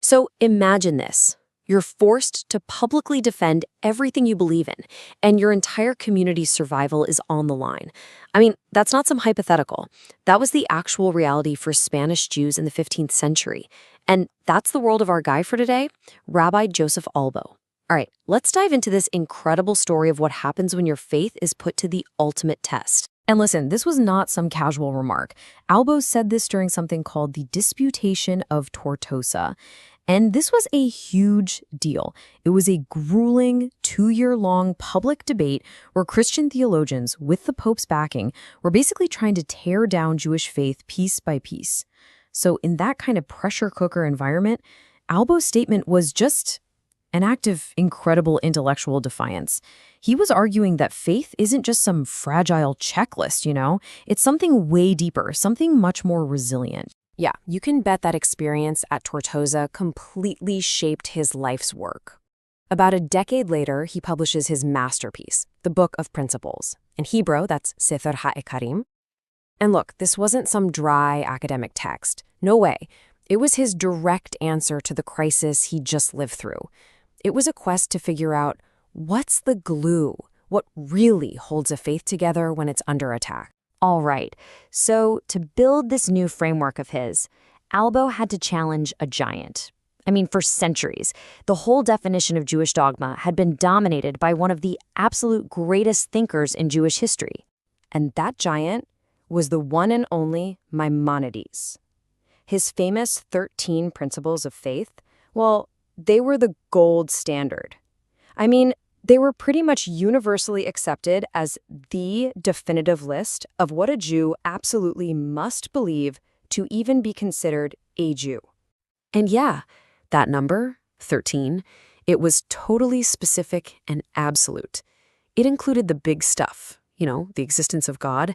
So imagine this. You're forced to publicly defend everything you believe in, and your entire community's survival is on the line. I mean, that's not some hypothetical. That was the actual reality for Spanish Jews in the 15th century. And that's the world of our guy for today, Rabbi Joseph Albo. All right, let's dive into this incredible story of what happens when your faith is put to the ultimate test. And listen, this was not some casual remark. Albo said this during something called the Disputation of Tortosa. And this was a huge deal. It was a grueling 2-year-long public debate where Christian theologians, with the Pope's backing, were basically trying to tear down Jewish faith piece by piece. So in that kind of pressure cooker environment, Albo's statement was just an act of incredible intellectual defiance. He was arguing that faith isn't just some fragile checklist, It's something way deeper, something much more resilient. Yeah, you can bet that experience at Tortosa completely shaped his life's work. About a decade later, he publishes his masterpiece, the Book of Principles. In Hebrew, that's Sefer HaEkarim. And look, this wasn't some dry academic text. No way. It was his direct answer to the crisis he just lived through. It was a quest to figure out what's the glue, what really holds a faith together when it's under attack. All right, so to build this new framework of his, Albo had to challenge a giant. I mean, for centuries, the whole definition of Jewish dogma had been dominated by one of the absolute greatest thinkers in Jewish history. And that giant was the one and only Maimonides. His famous 13 Principles of Faith, well, they were the gold standard. I mean, they were pretty much universally accepted as the definitive list of what a Jew absolutely must believe to even be considered a Jew. And yeah, that number, 13, it was totally specific and absolute. It included the big stuff, the existence of God,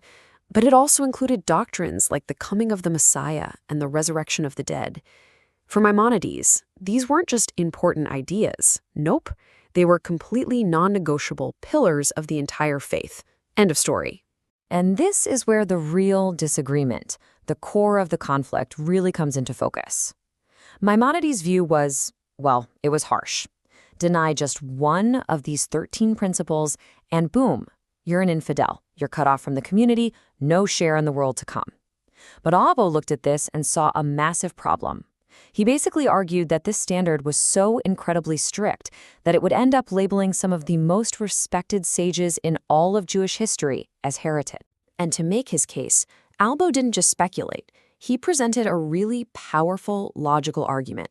but it also included doctrines like the coming of the Messiah and the resurrection of the dead. For Maimonides, these weren't just important ideas. Nope. They were completely non-negotiable pillars of the entire faith. End of story. And this is where the real disagreement, the core of the conflict, really comes into focus. Maimonides' view was, it was harsh. Deny just one of these 13 principles, and boom, you're an infidel. You're cut off from the community, no share in the world to come. But Albo looked at this and saw a massive problem. He basically argued that this standard was so incredibly strict that it would end up labeling some of the most respected sages in all of Jewish history as heretic. And to make his case, Albo didn't just speculate. He presented a really powerful logical argument.